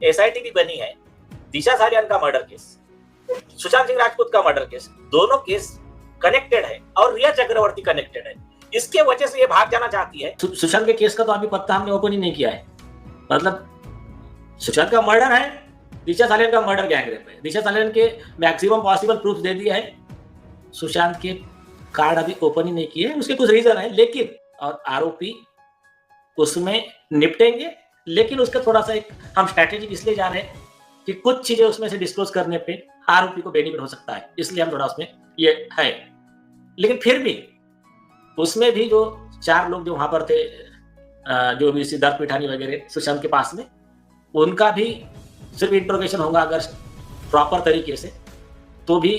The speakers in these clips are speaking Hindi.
एसआईटी भी बनी है, दिशा सालियान का मर्डर केस, सुशांत सिंह राजपूत का मर्डर केस, दोनों केस कनेक्टेड है और रिया चक्रवर्ती कनेक्टेड है। इसके वजह से ये भाग जाना चाहती है। सुशांत के केस का तो अभी पत्ता हमने ओपन ही नहीं किया है। मतलब सुशांत का मर्डर है, दिशा सालियान का मर्डर गैंगरेप है। दिशा सालियान के मैक्सिमम पॉसिबल प्रूफ दे दिया है, सुशांत के कार्ड अभी ओपन ही नहीं किए। उसके कुछ रीजन है, लेकिन और आरोपी उसमें निपटेंगे, लेकिन उसका थोड़ा सा एक हम स्ट्रैटेजी इसलिए जा रहे हैं कि कुछ चीजें उसमें से डिस्क्लोज करने पे आरोपी को बेनिफिट हो सकता है, इसलिए हम थोड़ा उसमें ये है। लेकिन फिर भी उसमें भी जो 4 लोग जो वहां पर थे, जो भी सिद्धार्थ पिठानी वगैरह सुशांत के पास में, उनका भी सिर्फ इंट्रोगेशन होगा अगर प्रॉपर तरीके से, तो भी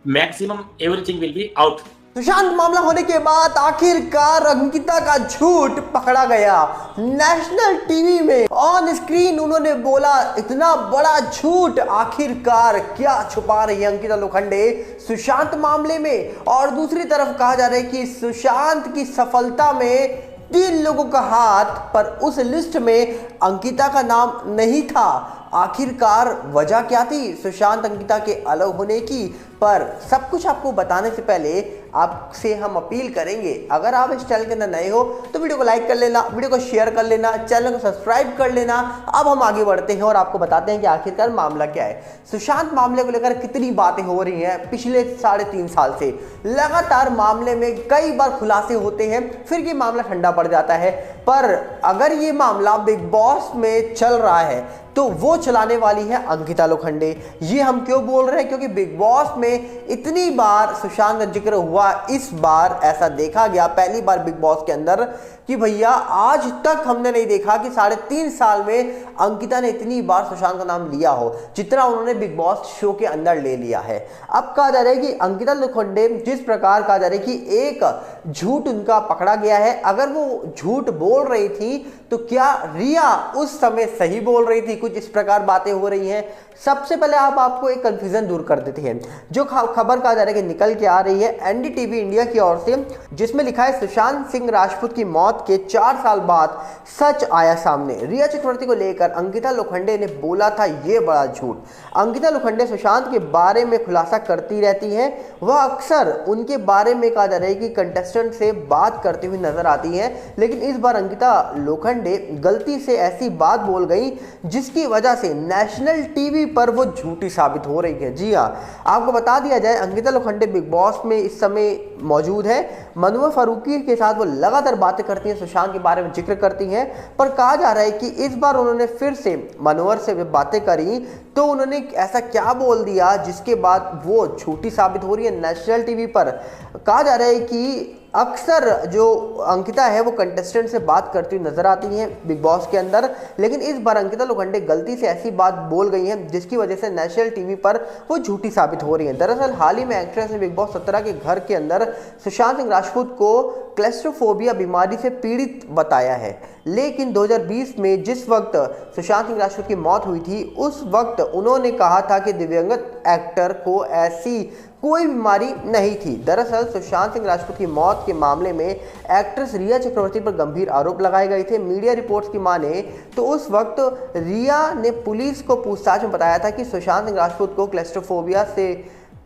maximum everything will be out. Sushant मामला होने के बाद आखिरकार अंकिता का झूठ पकड़ा गया। नेशनल टीवी में ऑन स्क्रीन उन्होंने बोला इतना बड़ा झूठ, आखिरकार क्या छुपा रही है अंकिता लोखंडे सुशांत मामले में। और दूसरी तरफ कहा जा रहा है कि सुशांत की सफलता में 3 लोगों का हाथ, पर उस लिस्ट में अंकिता का नाम नहीं था। आखिरकार वजह क्या थी सुशांत अंकिता के अलग होने की? पर सब कुछ आपको बताने से पहले आपसे हम अपील करेंगे, अगर आप इस चैनल के अंदर नए हो तो वीडियो को लाइक कर लेना, वीडियो को शेयर कर लेना, चैनल को सब्सक्राइब कर लेना। अब हम आगे बढ़ते हैं और आपको बताते हैं कि आखिरकार मामला क्या है। सुशांत मामले को लेकर कितनी बातें हो रही हैं पिछले 3.5 साल से, लगातार मामले में कई बार खुलासे होते हैं, फिर ये मामला ठंडा पड़ जाता है। पर अगर ये मामला बिग बॉस में चल रहा है तो वो चलाने वाली है अंकिता लोखंडे। ये हम क्यों बोल रहे हैं? क्योंकि बिग बॉस में इतनी बार सुशांत का जिक्र हुआ, इस बार ऐसा देखा गया पहली बार बिग बॉस के अंदर कि भैया आज तक हमने नहीं देखा कि 3.5 साल में अंकिता ने इतनी बार सुशांत का नाम लिया हो जितना उन्होंने बिग बॉस शो के अंदर ले लिया है। अब कहा जा रहा है कि अंकिता लोखंडे जिस प्रकार कहा जा रहा है कि एक झूठ उनका पकड़ा गया है, अगर वो झूठ बोल रही थी तो क्या रिया उस समय सही बोल रही थी? कुछ इस प्रकार बातें हो रही हैं। सबसे पहले आपको एक कंफ्यूजन दूर कर देते हैं। जो खबर कहा जा रहा है कि निकल के आ रही है एनडीटीवी इंडिया की ओर से, जिसमें लिखा है सुशांत सिंह राजपूत की मौत के 4 साल बाद सच आया सामने। रिया चक्रवर्ती को लेकर अंकिता लोखंडे ने बोला था ये बड़ा झूठ। अंकिता लोखंडे सुशांत के बारे में खुलासा करती रहती हैं, वह अक्सर उनके बारे में कहा जा रहा है कि कंटेस्टेंट से बात करती हुई नजर आती हैं, लेकिन इस बार अंकिता लोखंडे गलती से ऐसी बात बोल गई जिसकी वजह से नेशनल टीवी पर वो झूठी साबित हो रही है। जी हाँ, आपको बता दिया जाए अंकिता लोखंडे बिग बॉस में इस समय मौजूद है। मनोवर फारूकी के साथ वो लगातार बातें करती हैं, सुशांत के बारे में जिक्र करती हैं, पर कहा जा रहा है कि इस बार उन्होंने फिर से मनोवर से बातें करी तो उन्होंने ऐसा क्या बोल दिया जिसके बाद वो झूठी साबित हो रही है नेशनल टीवी पर। कहा जा रहा है कि अक्सर जो अंकिता है वो कंटेस्टेंट से बात करती हुई नजर आती हैं बिग बॉस के अंदर, लेकिन इस बार अंकिता लोखंडे गलती से ऐसी बात बोल गई हैं जिसकी वजह से नेशनल टीवी पर वो झूठी साबित हो रही है। दरअसल हाल ही में एक्ट्रेस ने बिग बॉस 17 के घर के अंदर सुशांत सिंह राजपूत को क्लैस्ट्रोफोबिया बीमारी से पीड़ित बताया है, लेकिन 2020 में जिस वक्त सुशांत सिंह राजपूत की मौत हुई थी उस वक्त उन्होंने कहा था कि दिव्यांगत एक्टर को ऐसी कोई बीमारी नहीं थी। दरअसल सुशांत सिंह राजपूत की मौत के मामले में एक्ट्रेस रिया चक्रवर्ती पर गंभीर आरोप लगाए गए थे। मीडिया रिपोर्ट्स की माने तो उस वक्त रिया ने पुलिस को पूछताछ में बताया था कि सुशांत सिंह राजपूत को क्लैस्ट्रोफोबिया से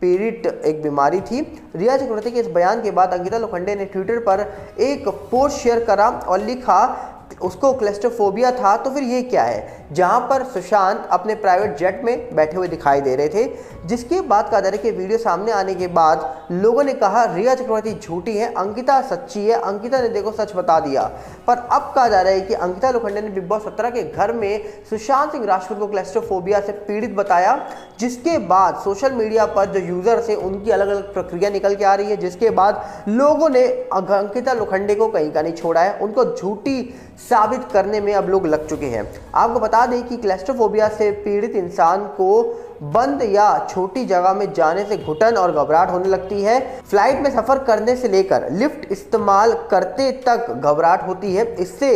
पीड़ित एक बीमारी थी। रिया चक्रवर्ती के इस बयान के बाद अंकिता लोखंडे ने ट्विटर पर एक पोस्ट शेयर करा और लिखा उसको क्लैस्ट्रोफोबिया था तो फिर ये क्या है, जहां पर सुशांत अपने प्राइवेट जेट में बैठे हुए दिखाई दे रहे थे। जिसके बाद कहा जा रहा है कि वीडियो सामने आने के बाद लोगों ने कहा रिया चक्रवर्ती झूठी है, अंकिता सच्ची है, अंकिता ने देखो सच बता दिया। पर अब कहा जा रहा है कि अंकिता लोखंडे ने बिग बॉस 17 के घर में सुशांत सिंह राजपूत को क्लैस्ट्रोफोबिया से पीड़ित बताया, जिसके बाद सोशल मीडिया पर जो यूजर्स है उनकी अलग अलग प्रक्रिया निकल के आ रही है, जिसके बाद लोगों ने अंकिता लोखंडे को कहीं का नहीं छोड़ा है, उनको झूठी साबित करने में अब लोग लग चुके हैं। आपको बता दें कि क्लैस्ट्रोफोबिया से पीड़ित इंसान को बंद या छोटी जगह में जाने से घुटन और घबराहट होने लगती है। फ्लाइट में सफर करने से लेकर लिफ्ट इस्तेमाल करते तक घबराहट होती है। इससे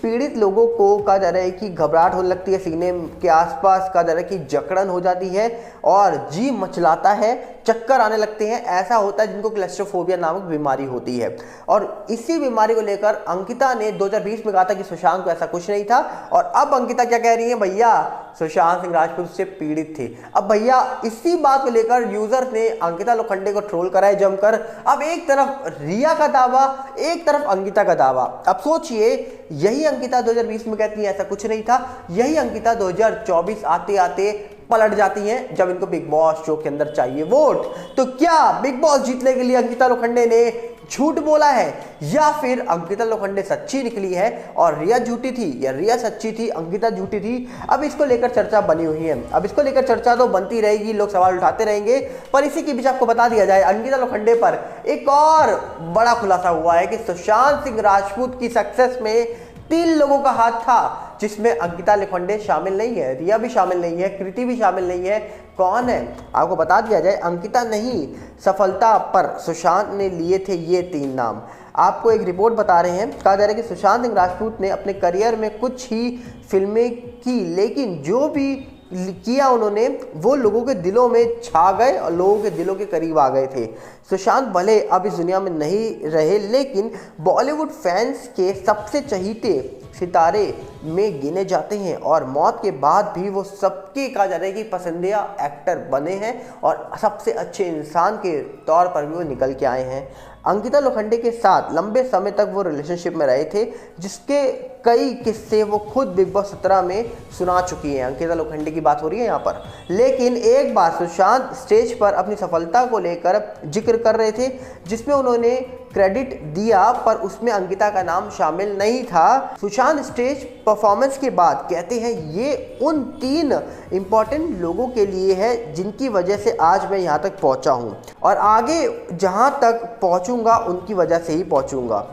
पीड़ित लोगों को कहा जा रहा है कि घबराहट होने लगती है, सीने के आसपास कहा जा रहा है कि जकड़न हो जाती है और जी मचलाता है, चक्कर आने लगते हैं। ऐसा होता है जिनको क्लस्ट्रोफोबिया नामक बीमारी होती है। और इसी बीमारी को लेकर अंकिता ने 2020 में कहा था कि सुशांत को ऐसा कुछ नहीं था, और अब अंकिता क्या कह रही है, भैया सुशांत सिंह राजपूत से पीड़ित थे। अब भैया इसी बात को लेकर यूजर ने अंकिता लोखंडे को ट्रोल करा है जमकर। अब एक तरफ रिया का दावा, एक तरफ अंकिता का दावा। अब सोचिए, यही अंकिता 2020 में कहती है ऐसा कुछ नहीं था, यही अंकिता 2024 आते आते पलट जाती हैं जब इनको बिग बॉस शो के अंदर चाहिए वोट। तो क्या बिग बॉस जीतने के लिए अंकिता लोखंडे ने झूठ बोला है, या फिर अंकिता लोखंडे सच्ची निकली है और रिया झूठी थी, या रिया सच्ची थी अंकिता झूठी थी? अब इसको लेकर चर्चा बनी हुई है। अब इसको लेकर चर्चा तो बनती रहेगी, लोग सवाल उठाते रहेंगे। पर इसी के बीच आपको बता दिया जाए, अंकिता लोखंडे पर एक और बड़ा खुलासा हुआ है कि सुशांत सिंह राजपूत की सक्सेस में 3 लोगों का हाथ था, जिसमें अंकिता लोखंडे शामिल नहीं है, रिया भी शामिल नहीं है, कृति भी शामिल नहीं है। कौन है आपको बता दिया जाए, अंकिता नहीं, सफलता पर सुशांत ने लिए थे ये 3 नाम। आपको एक रिपोर्ट बता रहे हैं, कहा जा रहा है कि सुशांत सिंह राजपूत ने अपने करियर में कुछ ही फिल्में की, लेकिन जो भी किया उन्होंने वो लोगों के दिलों में छा गए और लोगों के दिलों के करीब आ गए थे। सुशांत भले अब इस दुनिया में नहीं रहे, लेकिन बॉलीवुड फैंस के सबसे चहीते सितारे में गिने जाते हैं, और मौत के बाद भी वो सबके कहा जा रहा है कि पसंदीदा एक्टर बने हैं और सबसे अच्छे इंसान के तौर पर भी वो निकल के आए हैं। अंकिता लोखंडे के साथ लंबे समय तक वो रिलेशनशिप में रहे थे, जिसके कई किस्से वो खुद बिग बॉस 17 में सुना चुकी हैं। अंकिता लोखंडे की बात हो रही है यहाँ पर। लेकिन एक बार सुशांत स्टेज पर अपनी सफलता को लेकर जिक्र कर रहे थे, जिसमें उन्होंने क्रेडिट दिया, पर उसमें अंकिता का नाम शामिल नहीं था। सुशांत स्टेज परफॉर्मेंस के बाद कहते हैं ये उन 3 इंपॉर्टेंट लोगों के लिए है जिनकी वजह से आज मैं यहाँ तक पहुँचा हूँ, और आगे जहाँ तक पहुँचूँगा उनकी वजह से ही पहुँचूँगा।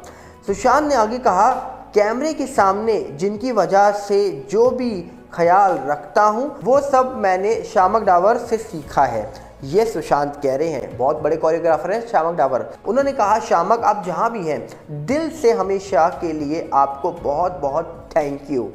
सुशांत ने आगे कहा, कैमरे के सामने जिनकी वजह से जो भी ख्याल रखता हूँ वो सब मैंने शामक डावर से सीखा है। ये सुशांत कह रहे हैं, बहुत बड़े कोरियोग्राफर हैं शामक डावर। उन्होंने कहा, शामक आप जहाँ भी हैं, दिल से हमेशा के लिए आपको बहुत बहुत थैंक यू।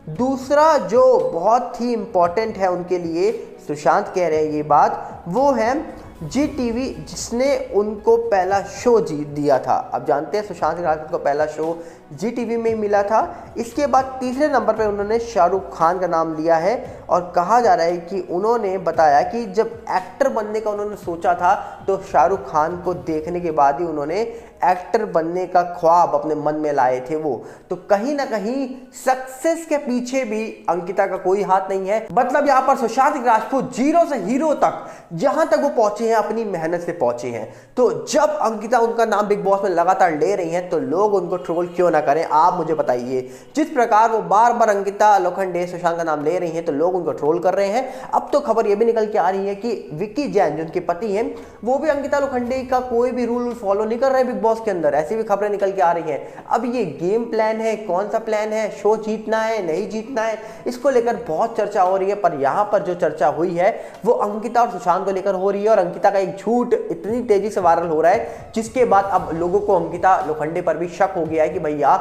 दूसरा जो बहुत ही इम्पोर्टेंट है उनके लिए, सुशांत कह रहे हैं ये बात, वो है जी टीवी, जिसने उनको पहला शो जीत दिया था। अब जानते हैं सुशांत सिंह राजपूत को पहला शो जी टीवी में मिला था। इसके बाद तीसरे नंबर पर उन्होंने शाहरुख खान का नाम लिया है, और कहा जा रहा है कि उन्होंने बताया कि जब एक्टर बनने का उन्होंने सोचा था तो शाहरुख खान को देखने के बाद ही उन्होंने एक्टर बनने का ख्वाब अपने मन में लाए थे वो। तो कहीं ना कहीं सक्सेस के पीछे भी अंकिता का कोई हाथ नहीं है। मतलब यहाँ पर सुशांत सिंह राजपूत 0 से हीरो तक जहां तक वो पहुंचे हैं अपनी मेहनत से पहुंचे हैं। तो जब अंकिता उनका नाम बिग बॉस में लगातार ले रही हैं तो लोग उनको ट्रोल क्यों ना करें, आप मुझे बताइए। जिस प्रकार वो बार बार अंकिता लोखंडे सुशांत का नाम ले रही हैं तो लोग उनको ट्रोल कर रहे हैं। अब तो खबर ये भी निकल के आ रही है कि विक्की जैन जो उनके पति हैं वो भी अंकिता लोखंडे का कोई भी रूल फॉलो नहीं कर रहे हैं बिग बॉस के अंदर। ऐसी भी खबरें निकल के आ रही हैं। अब ये गेम प्लान है, कौन सा प्लान है, शो जीतना है नहीं जीतना है, इसको लेकर बहुत चर्चा हो रही है। पर यहाँ पर जो चर्चा हुई है वो अंकिता और सुशांत को लेकर हो रही है, और अंकिता का एक झूठ इतनी तेजी से वायरल हो रहा है जिसके बाद अब लोगों को अंकिता लोखंडे पर भी शक हो गया है कि भैया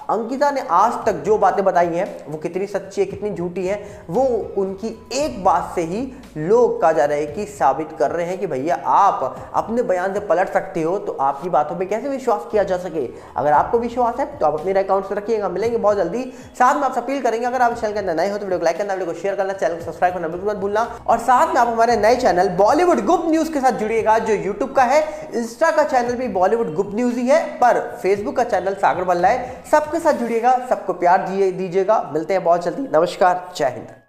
अंकिता ने आज तक जो बातें बताई हैं वो कितनी सच्ची है कितनी झूठी है, वो उनकी एक बात से ही लोग कहा जा रहा है कि साबित कर रहे हैं कि भैया आप अपने बयान से पलट सकते हो, तो आपकी बातों पे कैसे विश्वास किया जा सके। अगर आपको विश्वास है तो आप अपने अकाउंट से रखिएगा। मिलेंगे बहुत जल्दी। साथ में आप अपील करेंगे अगर आप चैनल के अंदर नए हो तो वीडियो को लाइक करना, वीडियो को शेयर करना, चैनल को सब्सक्राइब करना बिल्कुल मत भूलना। और साथ में आप हमारे नए चैनल बॉलीवुड गुप्त न्यूज के साथ जुड़िएगा जो यूट्यूब का है। इंस्टा का चैनल भी बॉलीवुड गुप्त न्यूज ही है, पर फेसबुक का चैनल सागर बल्ला है। सबके साथ जुड़िएगा, सबको प्यार दीजिएगा। मिलते हैं बहुत जल्दी। नमस्कार, जय हिंद।